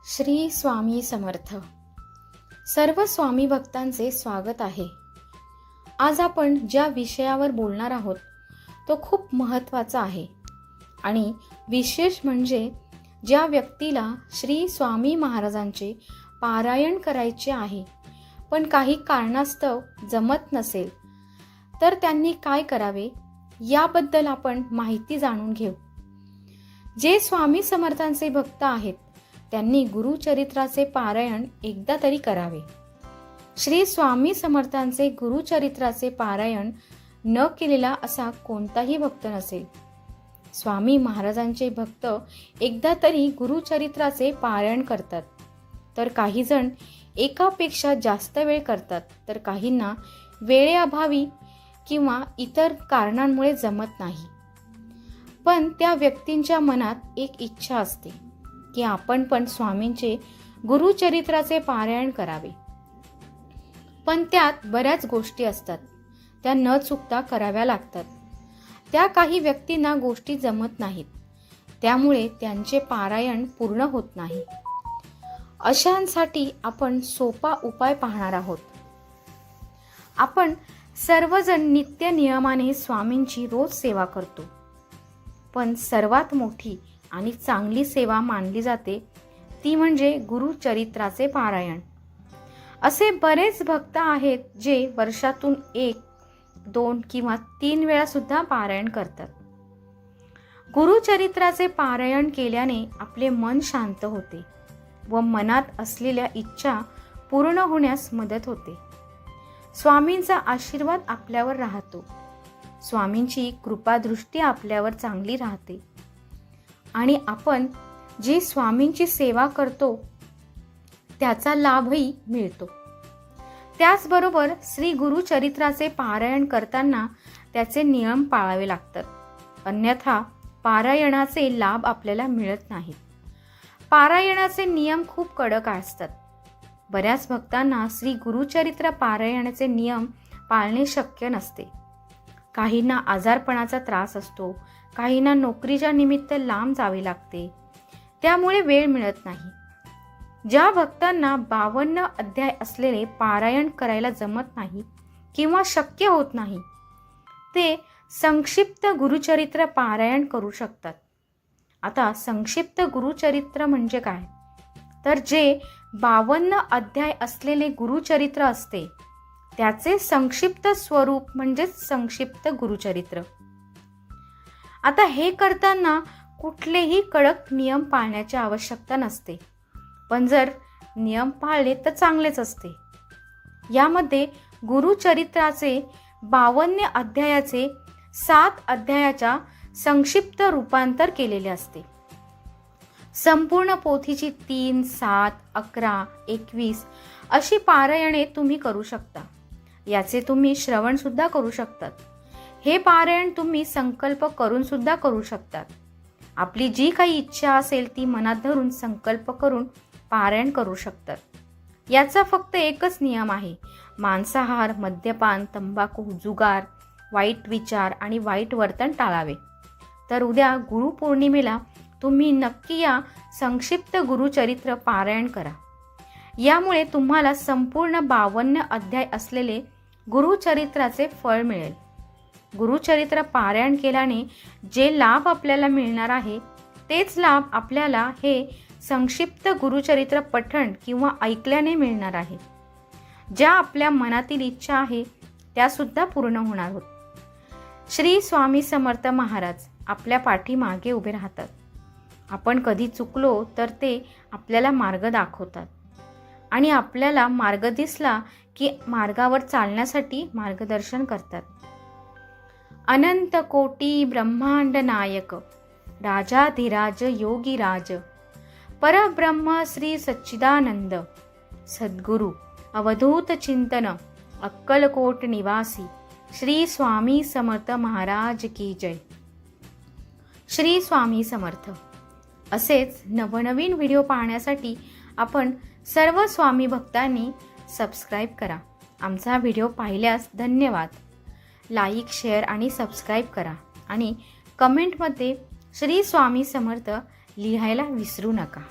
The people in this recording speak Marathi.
श्री स्वामी समर्थ. सर्व स्वामी भक्तांचे स्वागत आहे. आज आपण ज्या विषयावर बोलणार आहोत तो खूप महत्त्वाचा आहे आणि विशेष म्हणजे ज्या व्यक्तीला श्री स्वामी महाराजांचे पारायण करायचे आहे पण काही कारणास्तव जमत नसेल तर त्यांनी काय करावे याबद्दल आपण माहिती जाणून घेऊ. जे स्वामी समर्थांचे भक्त आहेत त्यांनी गुरुचरित्राचे पारायण एकदा तरी करावे. श्री स्वामी समर्थांचे गुरुचरित्राचे पारायण न केलेला असा कोणताही भक्त नसेल. स्वामी महाराजांचे भक्त एकदा तरी गुरुचरित्राचे पारायण करतात, तर काही जण एकापेक्षा जास्त वेळ करतात, तर काहींना वेळेअभावी किंवा इतर कारणांमुळे जमत नाही. पण त्या व्यक्तींच्या मनात एक इच्छा असते की आपण पण स्वामींचे गुरुचरित्राचे पारायण करावे. पण त्यात बऱ्याच गोष्टी असतात, त्या न चुकता कराव्या लागतात. त्या काही व्यक्तींना गोष्टी जमत नाहीत, त्यामुळे त्यांचे पारायण पूर्ण होत नाही. अशांसाठी आपण सोपा उपाय पाहणार आहोत. आपण सर्वजण नित्य नियमाने स्वामींची रोज सेवा करतो, पण सर्वात मोठी आणि चांगली सेवा मानली जाते ती म्हणजे गुरुचरित्राचे पारायण. असे बरेच भक्त आहेत जे वर्षातून 1, 2 किंवा 3 वेळा सुद्धा पारायण करतात. गुरुचरित्राचे पारायण केल्याने आपले मन शांत होते व मनात असलेल्या इच्छा पूर्ण होण्यास मदत होते. स्वामींचा आशीर्वाद आपल्यावर राहतो, स्वामींची कृपादृष्टी आपल्यावर चांगली राहते आणि आपण जी स्वामींची सेवा करतो त्याचा लाभही मिळतो. त्याचबरोबर श्री गुरुचरित्राचे पारायण करताना त्याचे नियम पाळावे लागतात, अन्यथा पारायणाचे लाभ आपल्याला मिळत नाहीत. पारायणाचे नियम खूप कडक असतात. बऱ्याच भक्तांना श्री गुरुचरित्र पारायणाचे नियम पाळणे शक्य नसते. काहींना आजारपणाचा त्रास असतो, काहींना नोकरीच्या निमित्त लांब जावे लागते, त्यामुळे वेळ मिळत नाही. ज्या भक्तांना 52 अध्याय असलेले पारायण करायला जमत नाही किंवा शक्य होत नाही ते संक्षिप्त गुरुचरित्र पारायण करू शकतात. आता संक्षिप्त गुरुचरित्र म्हणजे काय, तर जे 52 अध्याय असलेले गुरुचरित्र असते त्याचे संक्षिप्त स्वरूप म्हणजे संक्षिप्त गुरुचरित्र. आता हे करताना कुठलेही कडक नियम पाळण्याची आवश्यकता नसते, पण जर नियम पाळले तर चांगलेच असते. यामध्ये गुरुचरित्राचे 52 अध्यायाचे 7 अध्यायाच्या संक्षिप्त रूपांतर केलेले असते. संपूर्ण पोथीची 3, 7, 11, 21 अशी पारायणे तुम्ही करू शकता. याचे तुम्ही श्रवण सुद्धा करू शकतात. हे पारायण तुम्ही संकल्प करून सुद्धा करू शकतात. आपली जी काही इच्छा असेल ती मनात धरून संकल्प करून पारायण करू शकतात. याचा फक्त एकच नियम आहे, मांसाहार, मद्यपान, तंबाखू, जुगार, वाईट विचार आणि वाईट वर्तन टाळावे. तर उद्या गुरुपौर्णिमेला तुम्ही नक्की या संक्षिप्त गुरुचरित्र पारायण करा. यामुळे तुम्हाला संपूर्ण 52 अध्याय असलेले गुरुचरित्राचे फळ मिळेल. गुरुचरित्र पारायण केल्याने जे लाभ आपल्याला मिळणार आहे तेच लाभ आपल्याला हे संक्षिप्त गुरुचरित्र पठण किंवा ऐकल्याने मिळणार आहे. ज्या आपल्या मनातील इच्छा आहे त्या सुद्धा पूर्ण होणार होत. श्री स्वामी समर्थ महाराज आपल्या पाठीमागे उभे राहतात. आपण कधी चुकलो तर ते आपल्याला मार्ग दाखवतात आणि आपल्याला मार्ग दिसला की मार्गावर चालण्यासाठी मार्गदर्शन करतात. अनंत कोटी ब्रह्मांड नायक राजाधिराज योगीराज परब्रह्म श्री सच्चिदानंद सद्गुरु अवधूत चिंतन अक्कलकोट निवासी श्री स्वामी समर्थ महाराज की जय. श्री स्वामी समर्थ. असेच नवनवीन व्हिडिओ पाहण्यासाठी आपण सर्व स्वामी भक्तांनी सबस्क्राईब करा. आमचा व्हिडिओ पाहिल्यास धन्यवाद. लाईक, शेअर आणि सबस्क्राईब करा आणि कमेंटमध्ये श्री स्वामी समर्थ लिहायला विसरू नका.